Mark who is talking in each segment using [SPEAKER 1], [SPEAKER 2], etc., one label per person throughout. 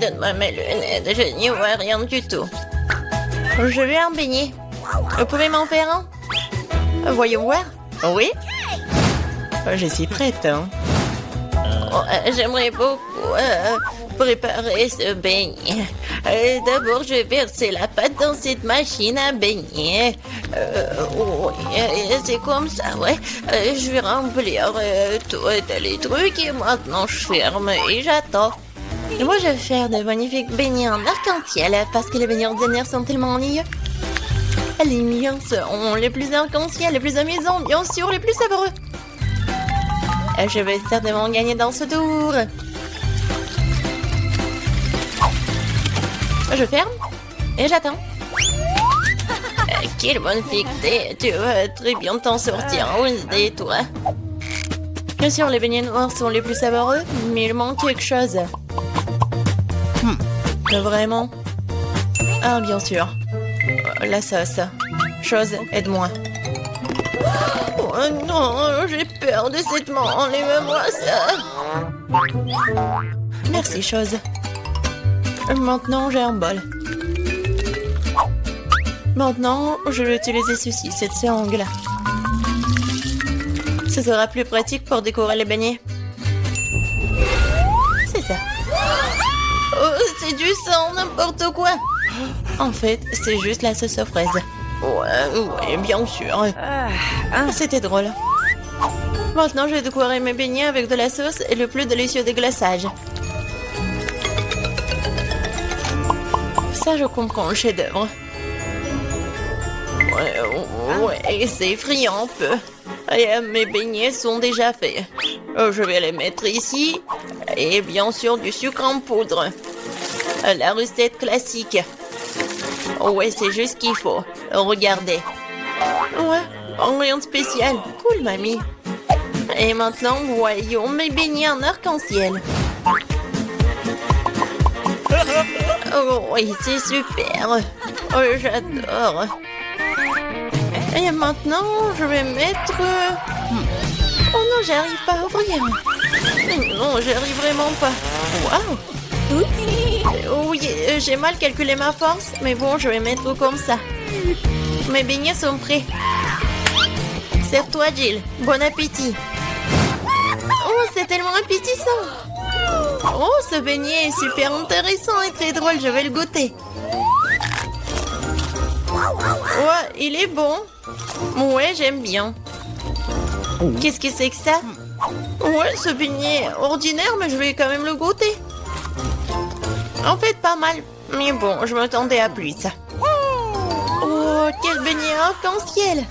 [SPEAKER 1] donne-moi mes lunettes, je n'y vois rien du tout. Je veux un beignet. Vous pouvez m'en faire un? Voyons voir. Oui? Je suis prête. Hein. Oh, j'aimerais beaucoup préparer ce beignet. D'abord, je vais verser la pâte dans cette machine à beignet. Oui, c'est comme ça, ouais. Je vais remplir tous les trucs et maintenant je ferme et j'attends. Et moi, je vais faire de magnifiques beignets en arc-en-ciel parce que les beignets ordinaires sont tellement ennuyeux. Les miens seront les plus arc-en-ciel, les plus amusants, bien sûr, les plus savoureux. Je vais certainement gagner dans ce tour. Je ferme et j'attends. Quelle bonne fictée. Tu vas très bien t'en sortir, Wednesday, toi. Bien sûr, les beignets noirs sont les plus savoureux, mais il manque quelque chose. Vraiment? Ah, bien sûr. La sauce. Chose, aide-moi. Oh non, j'ai peur de cette main. Enlève-moi ça. Merci, chose. Maintenant, j'ai un bol. Maintenant, je vais utiliser ceci, cette seringue-là. Ce sera plus pratique pour décorer les beignets. C'est ça. Oh, c'est du sang, n'importe quoi. En fait, c'est juste la sauce aux fraises. Ouais, bien sûr. C'était drôle. Maintenant, je vais décorer mes beignets avec de la sauce et le plus délicieux déglaçage. Ça, je comprends le chef-d'œuvre. Ouais, c'est effrayant un peu. Et, mes beignets sont déjà faits. Je vais les mettre ici. Et bien sûr, du sucre en poudre. La recette classique. Ouais, c'est juste ce qu'il faut. Regardez. Ouais, rien de spécial. Cool, mamie. Et maintenant, voyons mes beignets en arc-en-ciel. Oh, oui, c'est super. Oh, j'adore. Et maintenant, je vais mettre... Oh non, j'arrive pas à ouvrir. Non, j'arrive vraiment pas. Waouh. Oui, j'ai mal calculé ma force, mais bon, je vais mettre comme ça. Mes beignets sont prêts. Serre-toi, Jill. Bon appétit. Oh, c'est tellement appétissant. Oh, ce beignet est super intéressant et très drôle. Je vais le goûter. Ouais, il est bon. Ouais, j'aime bien. Qu'est-ce que c'est que ça? Ouais, ce beignet est ordinaire, mais je vais quand même le goûter. En fait, pas mal. Mais bon, je m'attendais à plus. Oh, quel beignet arc-en-ciel.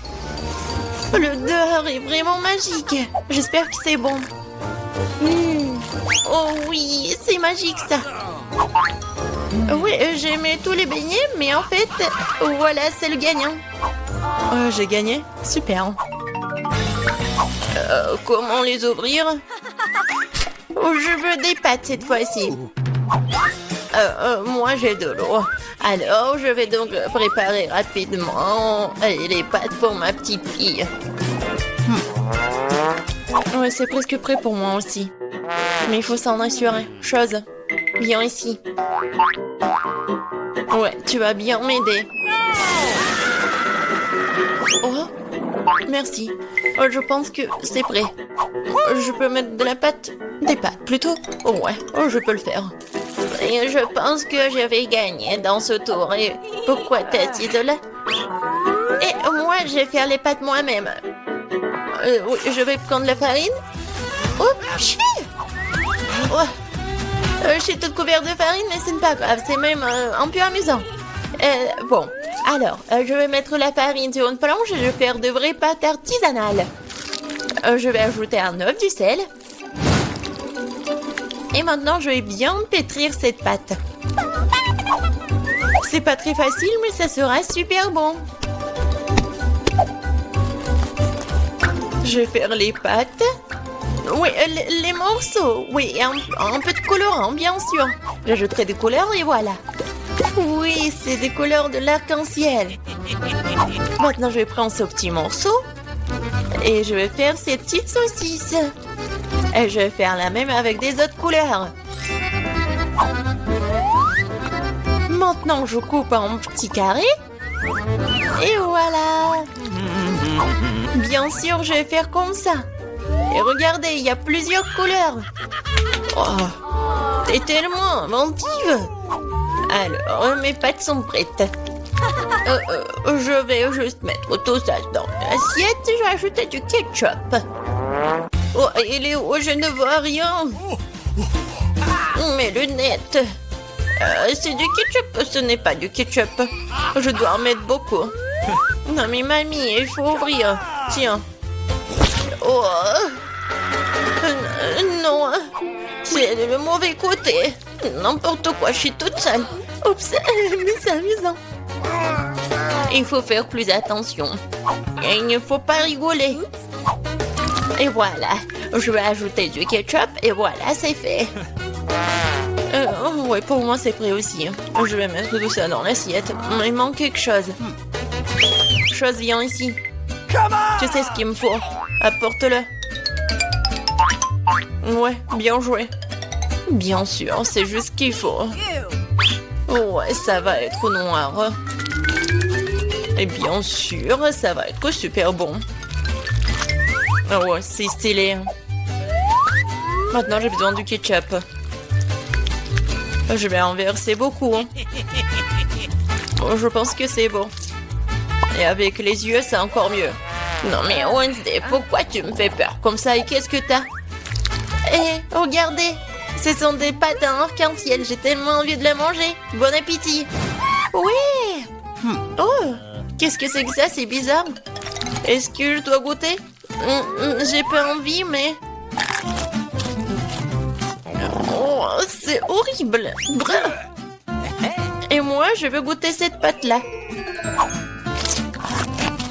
[SPEAKER 1] L'odeur est vraiment magique. J'espère que c'est bon. Oh oui, c'est magique ça. Oui, j'ai aimé tous les beignets, mais en fait, voilà, c'est le gagnant. J'ai gagné? Super. Comment les ouvrir? Je veux des pâtes cette fois-ci. Moi, j'ai de l'eau. Alors, je vais donc préparer rapidement les pâtes pour ma petite fille. Ouais, c'est presque prêt pour moi aussi. Mais il faut s'en assurer. Chose, viens ici. Ouais, tu vas bien m'aider. Oh, merci. Je pense que c'est prêt. Je peux mettre de la pâte? Des pâtes, plutôt? Ouais, je peux le faire. Et je pense que je vais gagner dans ce tour. Et pourquoi t'es assise là? Et moi, je vais faire les pâtes moi-même. Oui, je vais prendre la farine. Oh, chier! Je suis toute couverte de farine, mais ce n'est pas grave. C'est même un peu amusant. Bon, alors, je vais mettre la farine sur une planche et je vais faire de vraies pâtes artisanales. Je vais ajouter un œuf, du sel. Et maintenant, je vais bien pétrir cette pâte. C'est pas très facile, mais ça sera super bon. Je vais faire les pâtes. Oui, les morceaux. Oui, un peu de colorant, bien sûr. J'ajouterai des couleurs et voilà. Oui, c'est des couleurs de l'arc-en-ciel. Maintenant, je vais prendre ce petit morceau. Et je vais faire ces petites saucisses. Et je vais faire la même avec des autres couleurs. Maintenant, je coupe en petits carrés. Et voilà. Bien sûr, je vais faire comme ça. Et regardez, il y a plusieurs couleurs. Oh, t'es tellement inventive. Alors, mes pâtes sont prêtes. Je vais juste mettre tout ça dans l'assiette. Je vais ajouter du ketchup. Oh, il est où? Je ne vois rien. Mes lunettes. C'est du ketchup. Ce n'est pas du ketchup. Je dois en mettre beaucoup. Non, mais mamie, il faut ouvrir. Tiens. Oh. Non. C'est le mauvais côté. N'importe quoi, je suis toute seule. Oups, mais c'est amusant. Il faut faire plus attention. Et il ne faut pas rigoler. Et voilà. Je vais ajouter du ketchup et voilà, c'est fait. Ouais, pour moi, c'est prêt aussi. Je vais mettre tout ça dans l'assiette. Il manque quelque chose. Chose, viens ici. Tu sais ce qu'il me faut. Apporte-le. Ouais, bien joué. Bien sûr, c'est juste ce qu'il faut. Ouais, ça va être noir. Et bien sûr, ça va être super bon. Ouais, c'est stylé. Maintenant, j'ai besoin du ketchup. Je vais en verser beaucoup. Bon, je pense que c'est bon. Et avec les yeux, c'est encore mieux. Non mais Wednesday, pourquoi tu me fais peur comme ça? Et qu'est-ce que t'as? Eh, regardez! Ce sont des pâtes en arc-en-ciel. J'ai tellement envie de les manger. Bon appétit! Oui! Oh! Qu'est-ce que c'est que ça? C'est bizarre. Est-ce que je dois goûter? J'ai pas envie, mais... Oh, c'est horrible! Bref. Et moi, je veux goûter cette pâte-là.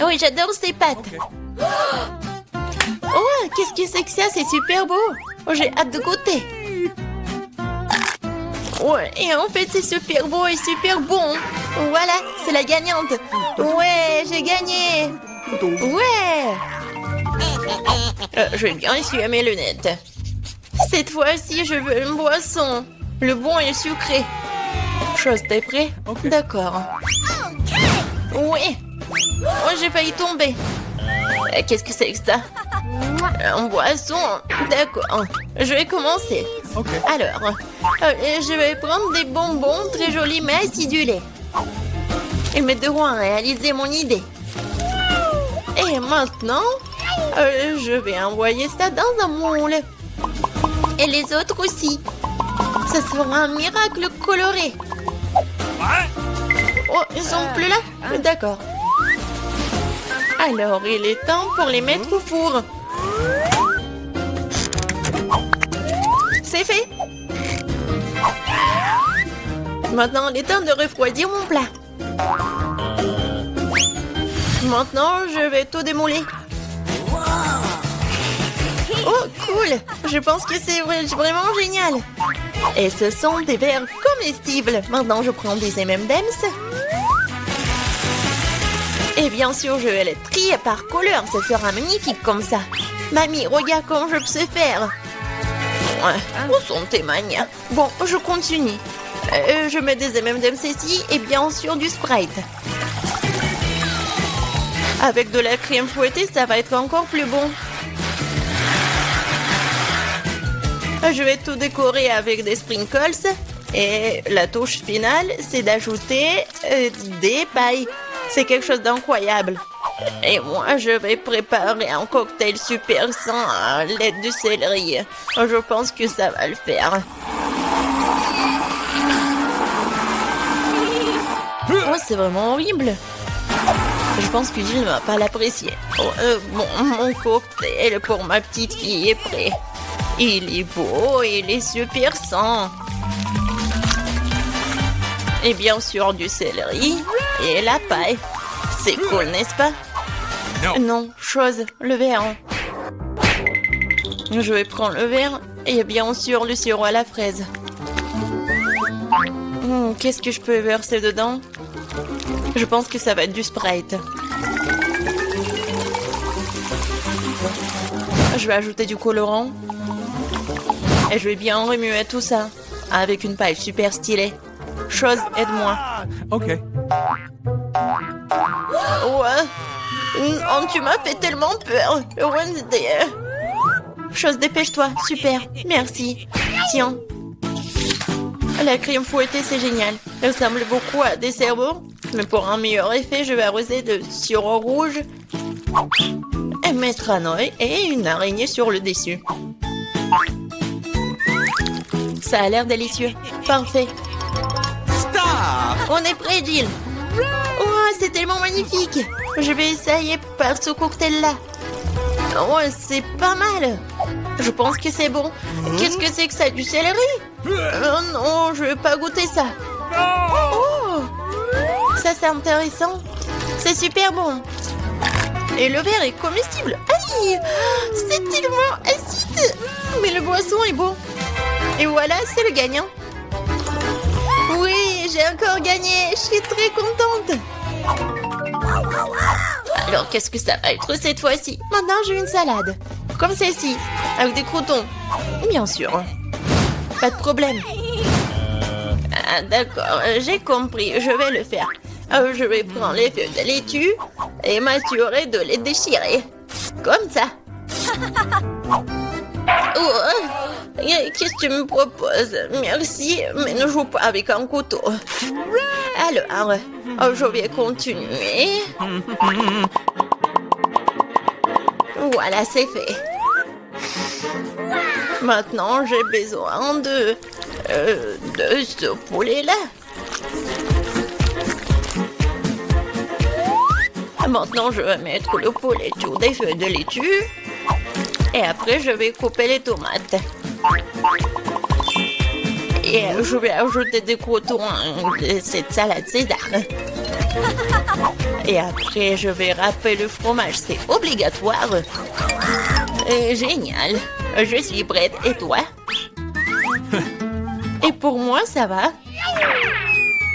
[SPEAKER 1] Oui, j'adore ces pâtes. Oh, qu'est-ce que c'est que ça? C'est super beau. Oh, j'ai hâte de goûter. Ouais, et en fait, c'est super beau et super bon. Voilà, c'est la gagnante. Ouais, j'ai gagné. Ouais. Je vais bien essuyer mes lunettes. Cette fois-ci, je veux une boisson. Le bon et le sucré. Chose, t'es prêt? D'accord. Oui. Oh, j'ai failli tomber. Qu'est-ce que c'est que ça? En boisson. D'accord. Je vais commencer. Alors, je vais prendre des bonbons très jolis mais acidulés. Ils m'aideront à réaliser mon idée. Et maintenant, je vais envoyer ça dans un moule. Et les autres aussi. Ça sera un miracle coloré. Oh, ils sont plus là? D'accord. Alors, il est temps pour les mettre au four. C'est fait. Maintenant, il est temps de refroidir mon plat. Maintenant, je vais tout démouler. Oh, cool! Je pense que c'est vraiment génial. Et ce sont des verres comestibles. Maintenant, je prends des M&M's. Et bien sûr, je vais les trier par couleur. Ça sera magnifique comme ça. Mamie, regarde comment je sais faire. Ouais, où sont tes manias? Bon, je continue. Je mets des M&M's ici et bien sûr du Sprite. Avec de la crème fouettée, ça va être encore plus bon. Je vais tout décorer avec des sprinkles. Et la touche finale, c'est d'ajouter des pailles. C'est quelque chose d'incroyable. Et moi, je vais préparer un cocktail super sain à l'aide du céleri. Je pense que ça va le faire. Oh, c'est vraiment horrible. Je pense que Jill ne va pas l'apprécier. Oh, bon, mon cocktail pour ma petite fille est prêt. Il est beau, il est super sain. Et bien sûr du céleri et la paille. C'est cool, n'est-ce pas? Non, chose, le verre. Je vais prendre le verre et bien sûr le sirop à la fraise. Qu'est-ce que je peux verser dedans? Je pense que ça va être du Sprite. Je vais ajouter du colorant. Et je vais bien remuer tout ça avec une paille super stylée. Chose, aide-moi.
[SPEAKER 2] OK.
[SPEAKER 1] Ouais. Non, tu m'as fait tellement peur. Wednesday. Chose, dépêche-toi. Super. Merci. Tiens. La crème fouettée, c'est génial. Elle ressemble beaucoup à des cerveaux. Mais pour un meilleur effet, je vais arroser de sirop rouge et mettre un œil et une araignée sur le dessus. Ça a l'air délicieux. Parfait.
[SPEAKER 2] Stop!
[SPEAKER 1] On est prêt, Jill. Oh, c'est tellement magnifique. Je vais essayer par ce cocktail-là. Oh, c'est pas mal. Je pense que c'est bon. Qu'est-ce que c'est que ça? Du céleri? Oh non, je vais pas goûter ça. Oh, ça c'est intéressant. C'est super bon. Et le verre est comestible. Aïe, c'est tellement acide. Mais le boisson est bon. Et voilà, c'est le gagnant. Oui, j'ai encore gagné. Je suis très contente. Alors, qu'est-ce que ça va être cette fois-ci? Maintenant, j'ai une salade. Comme celle-ci, avec des croutons. Bien sûr. Pas de problème. Ah, d'accord, j'ai compris. Je vais le faire. Je vais prendre les feuilles de laitue et m'assurer de les déchirer. Comme ça. Oh, qu'est-ce que tu me proposes? Merci, mais ne joue pas avec un couteau. Alors, je vais continuer. Voilà, c'est fait. Maintenant, j'ai besoin de ce poulet-là. Maintenant, je vais mettre le poulet sur des feuilles de laitue. Et après, je vais couper les tomates. Et je vais ajouter des croutons de cette salade César. Et après, je vais râper le fromage. C'est obligatoire. Génial. Je suis prête. Et toi? Et pour moi, ça va.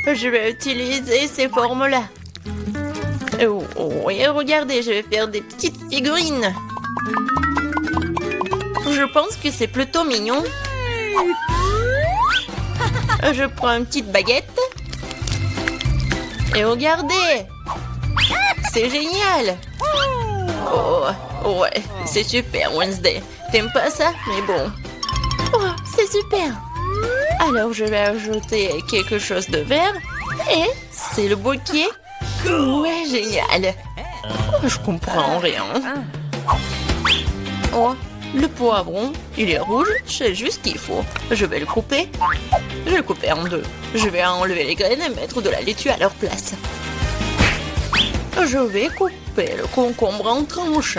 [SPEAKER 1] Je vais utiliser ces formes-là. Oui, regardez, je vais faire des petites figurines. Je pense que c'est plutôt mignon. Je prends une petite baguette. Et regardez. C'est génial. Oh, ouais, c'est super, Wednesday. T'aimes pas ça? Mais bon. Oh, c'est super. Alors, je vais ajouter quelque chose de vert. Et c'est le bouquet. Ouais, génial. Oh, je comprends rien. Oh, le poivron, il est rouge, c'est juste ce qu'il faut. Je vais le couper. Je vais le couper en deux. Je vais enlever les graines et mettre de la laitue à leur place. Je vais couper le concombre en tranches.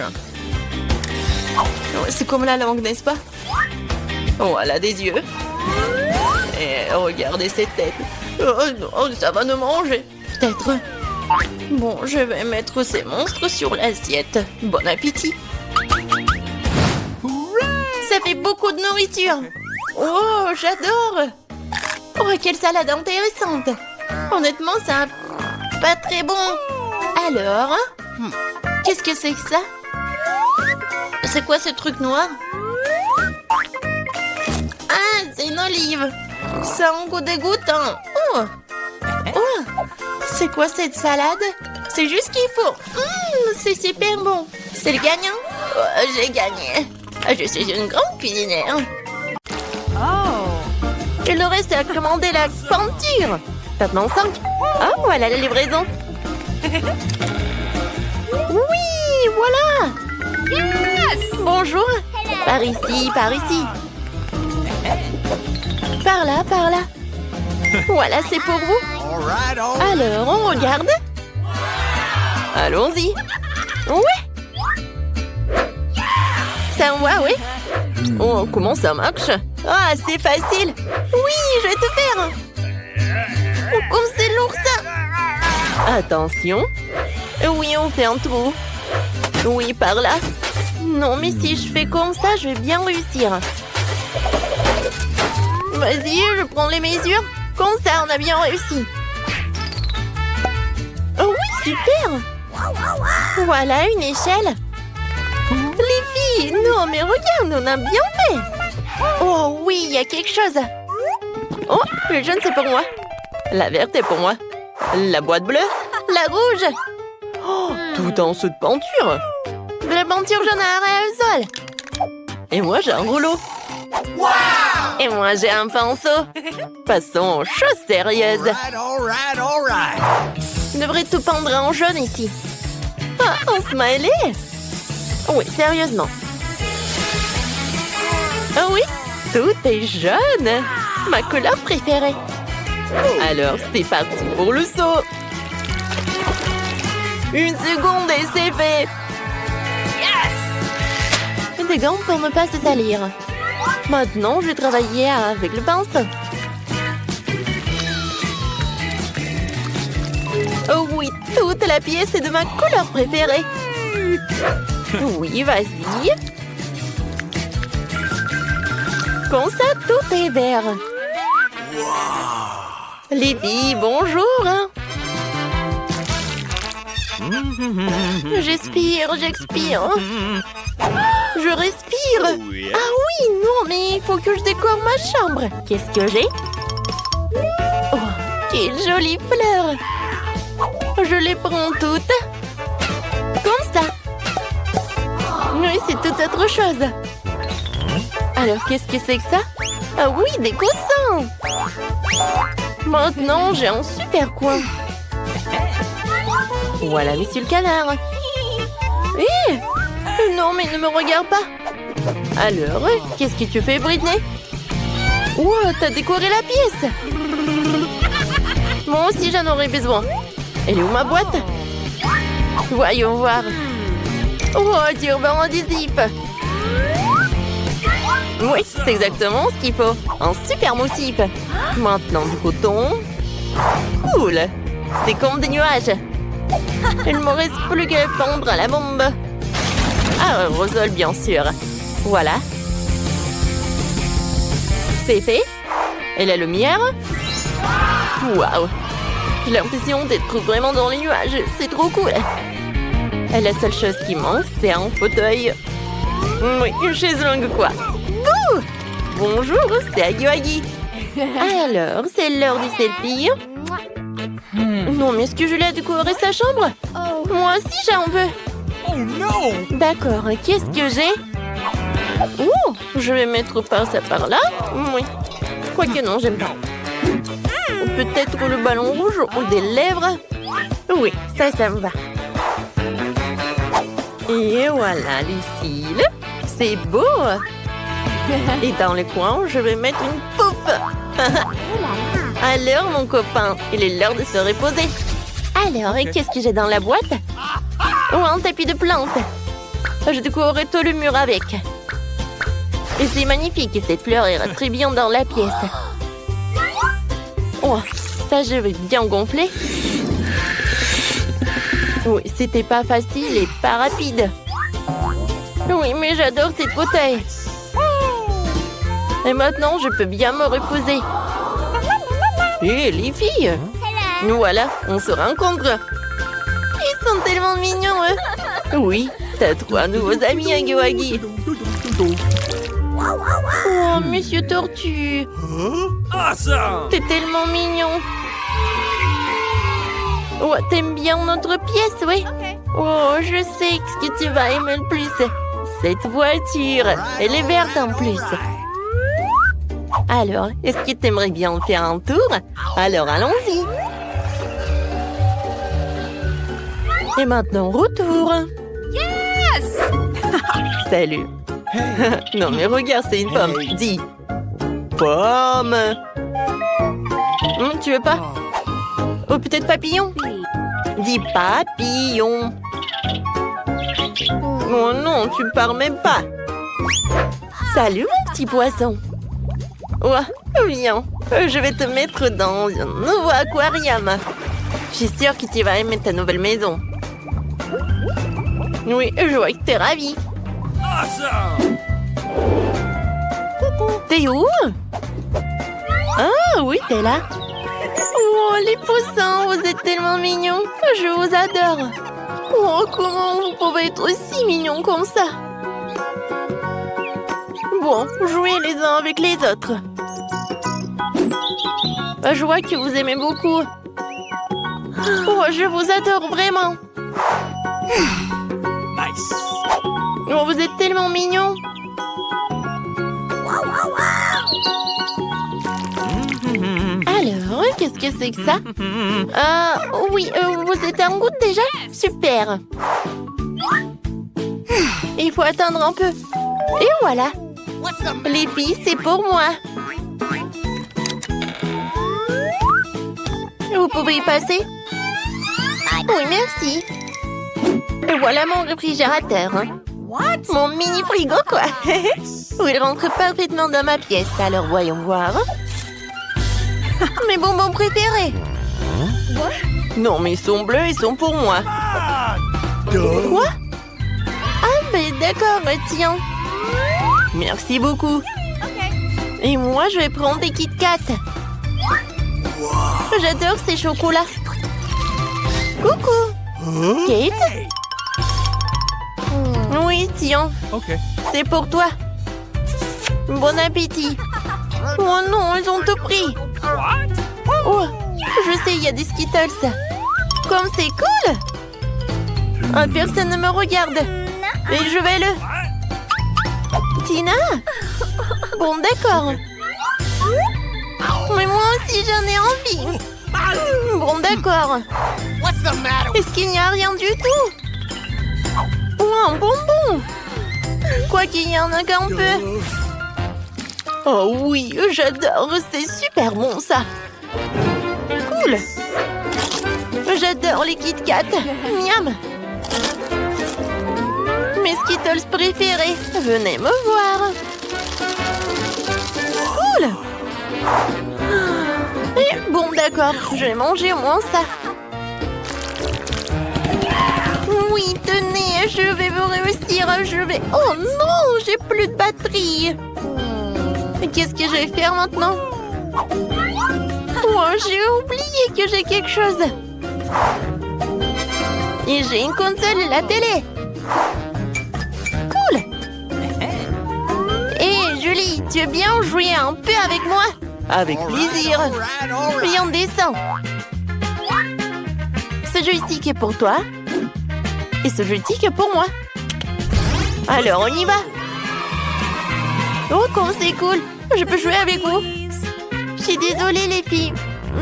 [SPEAKER 1] C'est comme la langue, n'est-ce pas? Voilà des yeux. Et regardez cette tête. Oh, ça va nous manger. Peut-être. Bon, je vais mettre ces monstres sur l'assiette. Bon appétit. Ça fait beaucoup de nourriture. Oh, j'adore. Oh, quelle salade intéressante. Honnêtement, ça pas très bon. Alors, qu'est-ce que c'est que ça? C'est quoi ce truc noir? Ah, c'est une olive. Ça a un goût dégoûtant. Oh, oh, c'est quoi cette salade? C'est juste ce qu'il faut. C'est super bon. C'est le gagnant? Oh, j'ai gagné. Je suis une grande cuisinière. Il nous reste à commander la peinture. Maintenant 5. Oh, voilà la livraison. Oui, voilà. Yes! Bonjour. Par ici, par ici. Par là, par là. Voilà, c'est pour vous. Alors, on regarde. Allons-y. Ouais. Ça va, oui. Oh, comment ça marche? Ah, c'est facile. Oui, je vais te faire. Oh, comme c'est lourd, ça. Attention. Oui, on fait un trou. Oui, par là. Non, mais si je fais comme ça, je vais bien réussir. Vas-y, je prends les mesures. Comme ça, on a bien réussi. Oh oui, super. Voilà, une échelle. Les filles, non, mais regarde, on a bien fait. Oh oui, il y a quelque chose. Oh, le jaune, c'est pour moi. La verte est pour moi. La boîte bleue. La rouge. Oh, tout en saut de peinture. De la peinture jaune à aérosol. Et moi, j'ai un rouleau. Et moi, j'ai un pinceau. Passons aux choses sérieuses.
[SPEAKER 2] All right.
[SPEAKER 1] Je devrais tout peindre en jaune ici. Ah, un smiley. Oui, sérieusement. Ah oui, tout est jaune. Ma couleur préférée. Alors, c'est parti pour le saut. Une seconde et c'est fait. Yes! Des gants pour ne pas se salir. Maintenant, je vais travailler avec le pinceau. Oh oui, toute la pièce est de ma couleur préférée. Oui, vas-y. Comme ça, tout est vert. Les filles, bonjour. J'expire. Je respire. Ah oui, non, mais il faut que je décore ma chambre. Qu'est-ce que j'ai? Oh, quelle jolie fleur. Je les prends toutes. Comme ça. Oui, c'est tout autre chose. Alors, qu'est-ce que c'est que ça? Ah oui, des coussins. Maintenant, j'ai un super coin. Voilà, monsieur le canard. Hé! Non, mais ne me regarde pas. Alors, qu'est-ce que tu fais, Britney? Oh, t'as décoré la pièce. Moi aussi, j'en aurais besoin. Elle est où ma boîte? Voyons voir. Oh, du ruban adhésif. Oui, c'est exactement ce qu'il faut. Un super motif. Maintenant, du coton. Cool. C'est comme des nuages. Il ne me reste plus qu'à pendre à la bombe. Aérosol, bien sûr. Voilà. C'est fait. Et la lumière? Waouh! J'ai l'impression d'être vraiment dans les nuages. C'est trop cool. Et la seule chose qui manque, c'est un fauteuil. Oui, une chaise longue quoi. Bouh! Bonjour, c'est Agui. Alors, c'est l'heure du selfie. Non, mais est-ce que je l'ai décoré sa chambre? Moi aussi, j'en veux.
[SPEAKER 2] Oh non!
[SPEAKER 1] D'accord, qu'est-ce que j'ai? Oh, je vais mettre par ça par là. Oui. Quoique non, j'aime pas. Peut-être le ballon rouge ou des lèvres. Oui, ça me va. Et voilà, Lucille. C'est beau. Et dans le coin, je vais mettre une poupe. Alors, mon copain, il est l'heure de se reposer. Alors, qu'est-ce que j'ai dans la boîte? Oh, un tapis de plantes. Je décorerai tout le mur avec. Et c'est magnifique, cette fleur ira très bien dans la pièce. Oh, ça, je vais bien gonfler. Oui, c'était pas facile et pas rapide. Oui, mais j'adore cette fauteuil. Et maintenant, je peux bien me reposer. Hé, les filles! Nous voilà, on se rencontre. Ils sont tellement mignons, eux. Oui, t'as 3 nouveaux amis, Agui. Oh, Monsieur Tortue.
[SPEAKER 2] Awesome!
[SPEAKER 1] T'es tellement mignon. Oh, t'aimes bien notre pièce, oui? Oh, je sais ce que tu vas aimer le plus. Cette voiture, elle est verte en plus. Alors, est-ce que t'aimerais bien faire un tour? Alors, allons-y. Et maintenant, retour. Yes! Salut. Non, mais regarde, c'est une pomme. Dis. Pomme. Tu veux pas? Oh, peut-être papillon? Dis papillon. Oh non, tu pars même pas. Salut, mon petit poisson. Oh, viens. Je vais te mettre dans un nouveau aquarium. Je suis sûre que tu vas aimer ta nouvelle maison. Oui, je vois que t'es ravie.
[SPEAKER 2] Awesome!
[SPEAKER 1] T'es où? Ah oui, t'es là. Oh, les poussins, vous êtes tellement mignons. Je vous adore. Oh, comment vous pouvez être aussi mignons comme ça? Bon, jouez les uns avec les autres. Je vois que vous aimez beaucoup. Oh, je vous adore vraiment.
[SPEAKER 2] Nice.
[SPEAKER 1] Oh, vous êtes tellement mignons. Alors, qu'est-ce que c'est que ça? Oui, vous êtes en route déjà? Super. Il faut attendre un peu. Et voilà. Les filles, c'est pour moi. Vous pouvez y passer? Oui, merci. Et voilà mon réfrigérateur. Mon mini frigo, quoi. Il rentre parfaitement dans ma pièce. Alors, voyons voir. Mes bonbons préférés. Non, mais ils sont bleus, ils sont pour moi. Quoi? Ah, mais d'accord, tiens. Merci beaucoup. Et moi, je vais prendre des Kit Kat. J'adore ces chocolats. Coucou. Kate? Oui, tiens.
[SPEAKER 2] Okay.
[SPEAKER 1] C'est pour toi. Bon appétit. Oh non, ils ont tout pris. Oh, je sais, il y a des Skittles. Comme c'est cool. Personne ne me regarde. Et je vais le... Tina? Bon, d'accord. Mais moi aussi, j'en ai envie. Bon, d'accord. Est-ce qu'il n'y a rien du tout? Oh, un bonbon. Quoi qu'il y en a qu'un peu. Oh oui, j'adore. C'est super bon, ça. Cool. J'adore les Kit Kat. Miam. Mes Skittles préférés. Venez me voir. Cool. Et bon, d'accord. Je vais manger au moins ça. Oui, tenez, je vais vous réussir. Je vais... Oh non, j'ai plus de batterie. Qu'est-ce que je vais faire maintenant? Oh, j'ai oublié que j'ai quelque chose. Et j'ai une console et la télé. Cool. Hé, Julie, tu veux bien jouer un peu avec moi? Avec plaisir. Viens, on descend. Ce joystick est pour toi. Et ce joystick est pour moi. Alors, on y va. Oh, comme c'est cool. Je peux jouer avec vous. Je suis désolée, les filles.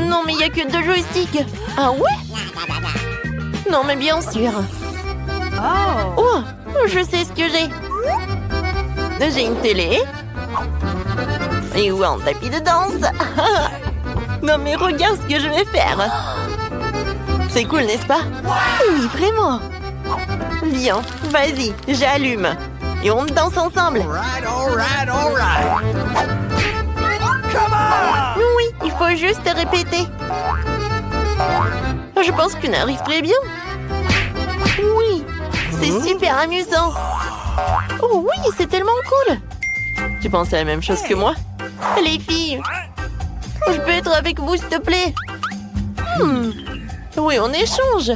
[SPEAKER 1] Non, mais il n'y a que 2 joysticks. Ah ouais? Non, mais bien sûr. Oh, je sais ce que j'ai. J'ai une télé. Et ou un tapis de danse. Non, mais regarde ce que je vais faire. C'est cool, n'est-ce pas? Oui, vraiment. Viens, vas-y, j'allume. Et on danse ensemble. Oui, il faut juste répéter. Je pense qu'on arrive très bien. Oui, c'est super amusant. Oh oui, c'est tellement cool. Tu penses à la même chose que moi? Les filles, je peux être avec vous, s'il te plaît? Oui, on échange.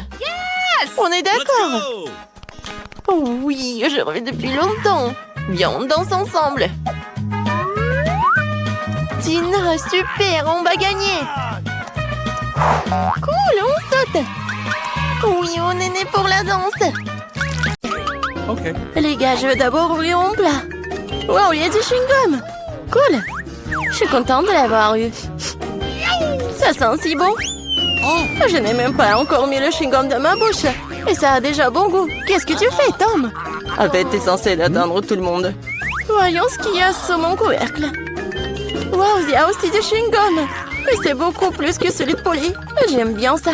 [SPEAKER 1] On est d'accord. Oh oui, je rêve depuis longtemps. Viens, on danse ensemble. Tina, super, on va gagner. Cool, on saute. Oui, on est né pour la danse.
[SPEAKER 2] Okay.
[SPEAKER 1] Les gars, je vais d'abord ouvrir mon plat. Wow, il y a du chewing-gum. Cool. Je suis contente de l'avoir eu. Ça sent si bon. Je n'ai même pas encore mis le chewing-gum dans ma bouche. Et ça a déjà bon goût. Qu'est-ce que tu fais, Tom? En fait, t'es censé atteindre tout le monde. Voyons ce qu'il y a sur mon couvercle. Wow, il y a aussi du chewing-gum. Mais c'est beaucoup plus que celui de Polly. J'aime bien ça.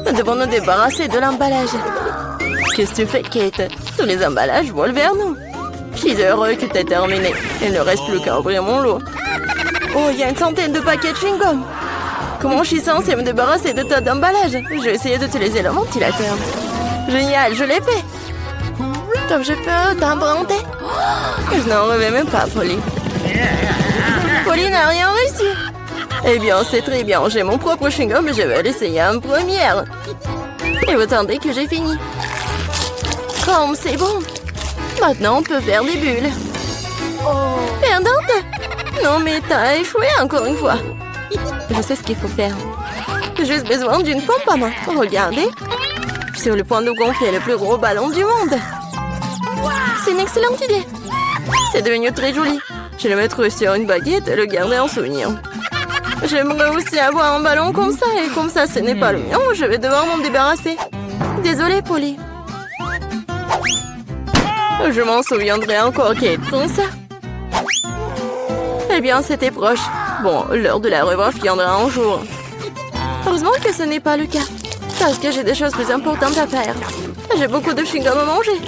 [SPEAKER 1] Nous devons nous débarrasser de l'emballage. Qu'est-ce que tu fais, Kate? Tous les emballages volent vers nous. Je suis heureux que t'aies terminé. Il ne reste plus qu'à ouvrir mon lot. Oh, il y a une centaine de paquets de chewing-gum. Comment je suis censée me débarrasser de tas d'emballages? Je vais essayer d'utiliser le ventilateur. Génial, je l'ai fait. Tom, je peux t'emprunter? Je n'en rêvais même pas, Polly. Polly n'a rien reçu. Eh bien, c'est très bien. J'ai mon propre chewing-gum et je vais l'essayer en première. Il faut attendre que j'ai fini. Comme c'est bon. Maintenant, on peut faire des bulles. Perdante? Non, mais t'as échoué encore une fois.
[SPEAKER 3] Je sais ce qu'il faut faire. J'ai juste besoin d'une pompe à main. Regardez. Je suis sur le point de gonfler le plus gros ballon du monde. C'est une excellente idée. C'est devenu très joli. Je vais le mettre sur une baguette et le garder en souvenir. J'aimerais aussi avoir un ballon comme ça. Et comme ça, ce n'est pas le mien, je vais devoir m'en débarrasser. Désolée, Polly. Je m'en souviendrai encore, Kate. Comme ça. Eh bien, c'était proche. Bon, l'heure de la revanche viendra un jour. Heureusement que ce n'est pas le cas. Parce que j'ai des choses plus importantes à faire. J'ai beaucoup de chewing-gum à manger.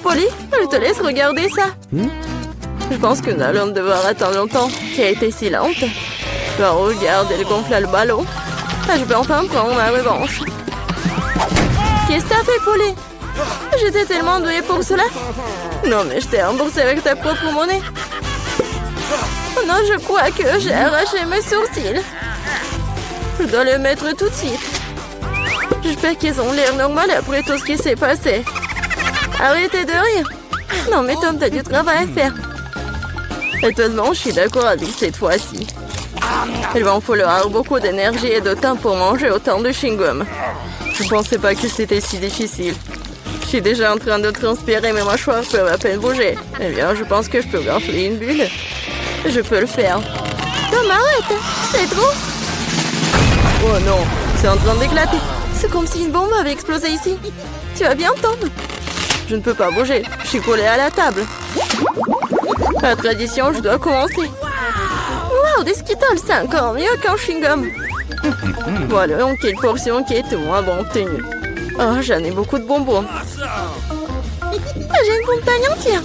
[SPEAKER 3] Polly, je te laisse regarder ça. Je pense que nous allons devoir attendre longtemps. Kate est si lente. Regarde, elle gonfle le ballon. Je peux enfin prendre ma revanche. Qu'est-ce que t'as fait, Polly? J'étais tellement douée pour cela. Non, mais je t'ai remboursé avec ta propre monnaie. Oh non, je crois que j'ai arraché mes sourcils. Je dois le mettre tout de suite. J'espère qu'ils ont l'air normal après tout ce qui s'est passé. Arrêtez de rire. Non, mais Tom, t'as du travail à faire. Étonnamment, je suis d'accord avec cette fois-ci. Il va en falloir beaucoup d'énergie et de temps pour manger autant de chewing-gum. Je ne pensais pas que c'était si difficile. Je suis déjà en train de transpirer, mes mâchoires peuvent à peine bouger. Eh bien, je pense que je peux gonfler une bulle. Je peux le faire. Tom, arrête! C'est trop! Oh non, c'est en train d'éclater. C'est comme si une bombe avait explosé ici. Tu vas bien, Tom? Je ne peux pas bouger. Je suis collée à la table. La tradition, je dois commencer. Wow, des Skittles, c'est encore mieux qu'un chewing-gum. Voilà, donc quelle portion qui est moins bon obtenue. Oh, j'en ai beaucoup de bonbons. J'ai une montagne entière.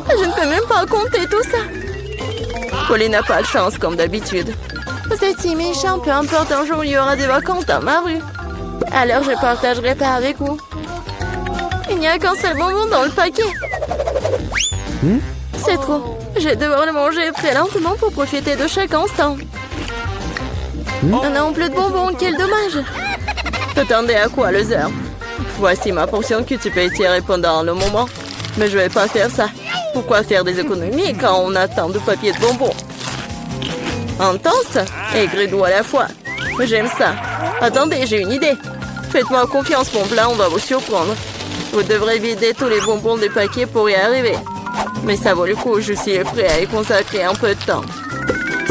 [SPEAKER 3] Je ne peux même pas compter tout ça. Polly n'a pas de chance, comme d'habitude. Vous êtes si méchant, peu importe, un jour il y aura des vacances dans ma rue. Alors je partagerai pas avec vous. Il n'y a qu'un seul bonbon dans le paquet. C'est trop. Je vais devoir le manger très lentement pour profiter de chaque instant. On n'a plus de bonbons, quel dommage. T'attendais à quoi, Loser? Voici ma portion que tu peux étirer pendant le moment. Mais je vais pas faire ça. Pourquoi faire des économies quand on a tant de papier de bonbons? Intense et gris-doux à la fois. J'aime ça. Attendez, j'ai une idée. Faites-moi confiance, mon plat, on va vous surprendre. Vous devrez vider tous les bonbons des paquets pour y arriver. Mais ça vaut le coup, je suis prêt à y consacrer un peu de temps.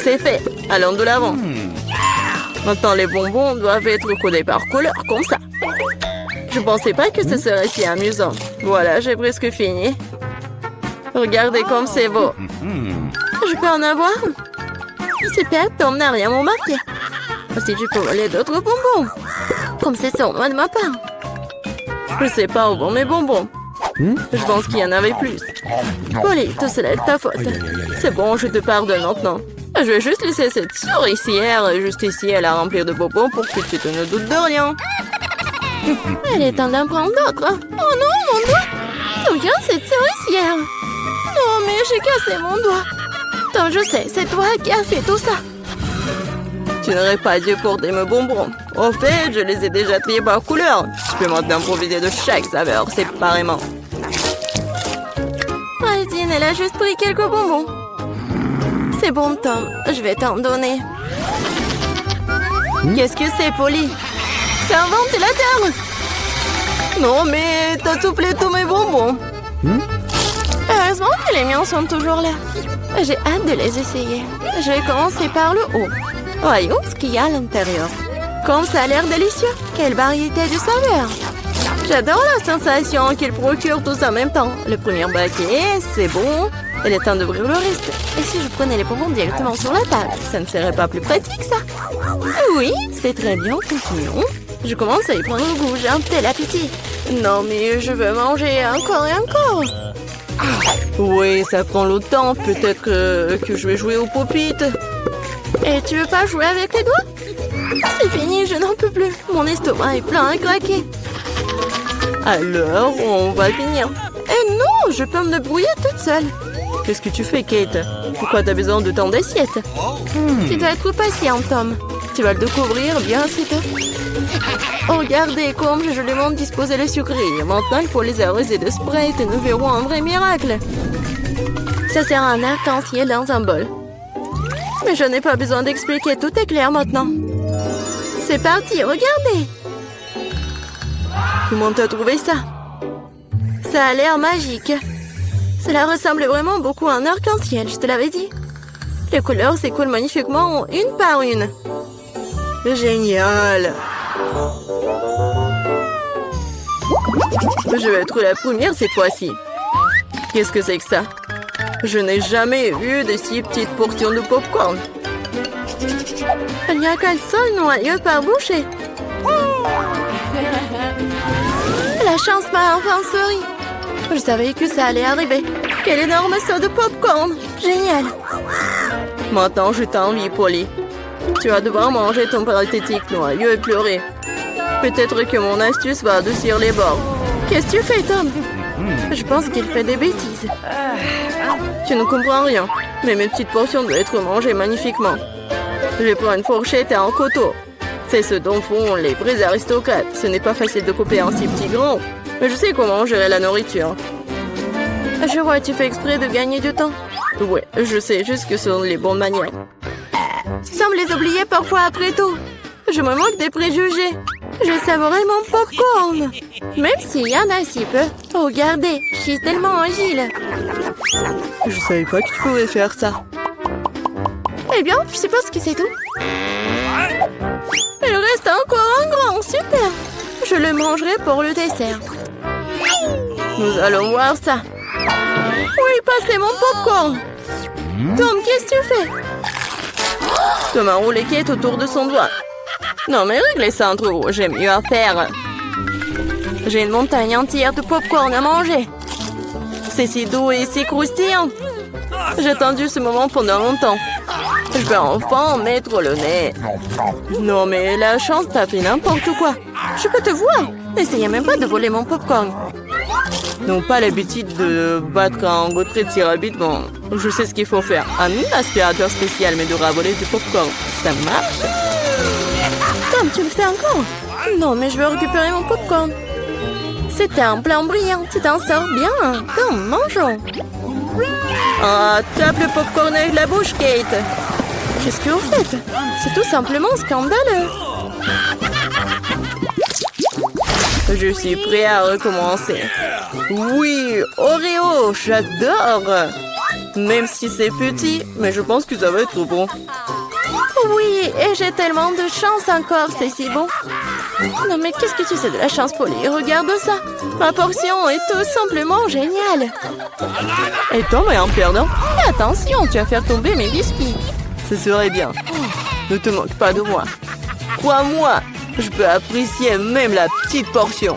[SPEAKER 3] C'est fait, allons de l'avant. Maintenant, les bonbons doivent être codés par couleur, comme ça. Je pensais pas que ce serait si amusant. Voilà, j'ai presque fini. Regardez comme c'est beau. Je peux en avoir? Super, Tom n'a rien remarqué. Si tu peux voler d'autres bonbons. Comme c'est sournois de ma part. Je sais pas où vont mes bonbons. Je pense qu'il y en avait plus. Polly, tout cela est ta faute. C'est bon, je te pardonne maintenant. Je vais juste laisser cette souricière juste ici à la remplir de bonbons pour que tu te ne doutes de rien. Elle est temps d'en prendre d'autres. Oh non, mon doigt! D'où vient cette souricière? Non, mais j'ai cassé mon doigt. Attends, je sais, c'est toi qui as fait tout ça. Tu n'aurais pas dû porter mes bonbons. Au fait, je les ai déjà triés par couleur. Je peux maintenant profiter de chaque saveur séparément. Aldine, elle a juste pris quelques bonbons. C'est bon, Tom. Je vais t'en donner. Qu'est-ce que c'est, Polly? C'est un ventilateur. Non, mais t'as soufflé tous mes bonbons. Heureusement que les miens sont toujours là. J'ai hâte de les essayer. Je vais commencer par le haut. Voyons ce qu'il y a à l'intérieur. Comme ça a l'air délicieux. Quelle variété de saveurs. J'adore la sensation qu'il procure tous en même temps. Le premier baquet, c'est bon. Il est temps d'ouvrir le reste. Et si je prenais les bonbons directement sur la table, ça ne serait pas plus pratique, ça? Oui, c'est très bien. Continuons. Je commence à y prendre goût. J'ai un tel appétit. Non, mais je veux manger encore et encore. Oui, ça prend le temps. Peut-être que je vais jouer au pop-it. Et tu veux pas jouer avec les doigts? C'est fini, je n'en peux plus. Mon estomac est plein à craquer. Alors, on va finir. Eh non, je peux me débrouiller toute seule. Qu'est-ce que tu fais, Kate? Pourquoi t'as besoin de tant d'assiettes? Tu dois être patient, Tom. Tu vas le découvrir bien assez tôt. Oh, regardez comme j'ai joliment disposé les sucreries. Maintenant, il faut les arroser de Sprite et nous verrons un vrai miracle. Ça sert à un arc-en-ciel dans un bol. Mais je n'ai pas besoin d'expliquer, tout est clair maintenant. C'est parti, regardez. Comment t'as trouvé ça? Ça a l'air magique. Cela ressemble vraiment beaucoup à un arc-en-ciel, je te l'avais dit. Les couleurs s'écoulent magnifiquement une par une. Génial. Je vais être la première cette fois-ci. Qu'est-ce que c'est que ça? Je n'ai jamais vu de si petites portions de popcorn. Il n'y a qu'un seul noyau par bouchée. La chance m'a enfin souri. Je savais que ça allait arriver. Quel énorme saut de popcorn. Génial. Maintenant, je t'envie, Polly. Tu vas devoir manger ton pathétique noyau et pleurer. Peut-être que mon astuce va adoucir les bords. Qu'est-ce que tu fais, Tom? Je pense qu'il fait des bêtises. Tu ne comprends rien. Mais mes petites portions doivent être mangées magnifiquement. Je vais prendre une fourchette et un couteau. C'est ce dont font les vrais aristocrates. Ce n'est pas facile de couper un si petit grand. Mais je sais comment gérer la nourriture. Je vois, tu fais exprès de gagner du temps. Ouais, je sais juste que ce sont les bonnes manières. Tu sembles les oublier parfois après tout. Je me moque des préjugés. Je savourais mon popcorn. Même s'il y en a si peu. Regardez, je suis tellement agile. Je savais pas que tu pouvais faire ça. Eh bien, je suppose que c'est tout. Il reste encore un grand, super. Je le mangerai pour le dessert. Nous allons voir ça. Oui, passez mon popcorn. Tom, qu'est-ce que tu fais? Tom a roulé Kate autour de son doigt. Non, mais réglez ça entre vous, j'ai mieux à faire. J'ai une montagne entière de popcorn à manger. C'est si doux et si croustillant. J'ai attendu ce moment pendant longtemps. Je vais enfin en mettre le nez. Non, mais la chance t'a fait n'importe quoi. Je peux te voir. N'essayez même pas de voler mon popcorn. Non, pas l'habitude de battre un retrait si rapidement. Je sais ce qu'il faut faire. Un aspirateur spécial mais de raboler du popcorn. Ça marche. Tom, tu le fais encore? Non, mais je veux récupérer mon popcorn. C'était un plan brillant. Tu t'en sors bien. Tom, mangeons. Ah, tape le popcorn avec la bouche, Kate. Qu'est-ce que vous faites? C'est tout simplement scandaleux. Je suis prêt à recommencer. Oui, Oreo, j'adore. Même si c'est petit, mais je pense que ça va être bon. Oui, et j'ai tellement de chance encore, c'est si bon. Non, mais qu'est-ce que tu sais de la chance, Polly? Regarde ça. Ma portion est tout simplement géniale. Et Tom est un perdant. Et attention, tu vas faire tomber mes biscuits. Ce serait bien. Ne te moque pas de moi. Crois-moi, je peux apprécier même la petite portion.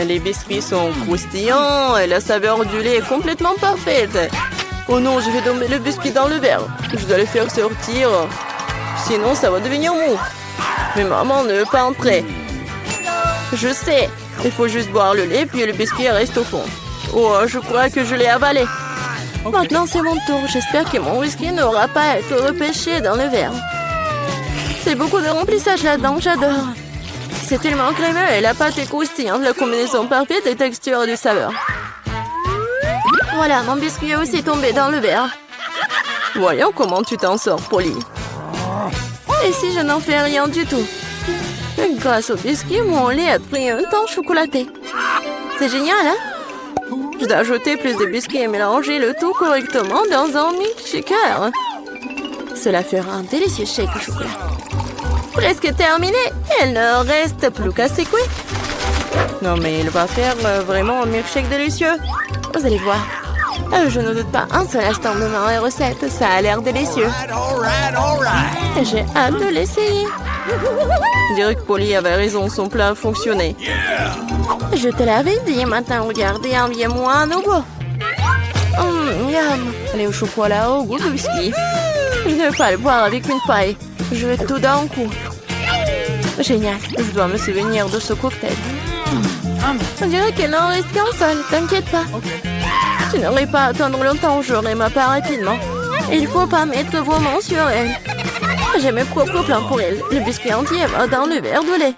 [SPEAKER 3] Les biscuits sont croustillants et la saveur du lait est complètement parfaite. Oh non, je vais tomber le biscuit dans le verre. Je dois le faire sortir. Sinon, ça va devenir mou. Mais maman ne veut pas entrer. Je sais. Il faut juste boire le lait, puis le biscuit reste au fond. Oh, je crois que je l'ai avalé. Maintenant, c'est mon tour. J'espère que mon whisky n'aura pas à être repêché dans le verre. C'est beaucoup de remplissage là-dedans, j'adore. C'est tellement crémeux et la pâte est croustillante. La combinaison parfaite de texture et de saveur. Voilà, mon biscuit est aussi tombé dans le verre. Voyons comment tu t'en sors, Polly. Et si je n'en fais rien du tout? Grâce au biscuit, mon lait a pris un temps chocolaté. C'est génial, hein? Je dois ajouter plus de biscuits et mélanger le tout correctement dans un milkshaker. Cela fera un délicieux shake au chocolat. Presque terminé. Il ne reste plus qu'à secouer. Non, mais il va faire vraiment un milkshake délicieux. Vous allez voir. Je ne doute pas un seul instant de ma recette. Ça a l'air délicieux. J'ai hâte de l'essayer. Je dirais que Polly avait raison. Son plat fonctionnait. Je te l'avais dit. Maintenant, regardez, enviez-moi à nouveau. Miam. Allez au chocolat au goût de biscuit. Je ne vais pas le boire avec une paille. Je vais tout d'un coup. Génial. Je dois me souvenir de ce cocktail. On dirait qu'il n'en reste qu'un seul. T'inquiète pas. Tu n'aurais pas à attendre longtemps. J'aurai ma part rapidement. Il faut pas mettre vos mains sur elle. J'ai mes propres plans pour elle. Le biscuit entier va dans le verre de lait.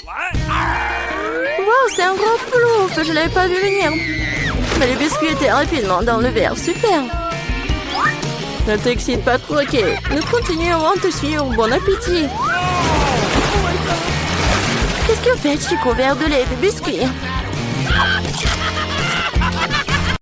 [SPEAKER 3] Wow, c'est un gros plouf. Je l'avais pas vu venir. Mais le biscuit était rapidement dans le verre. Super. Ne t'excite pas trop, ok. Nous continuerons à te suivre. Bon appétit. Qu'est-ce que vous faites? Je suis couvert de lait et de biscuits.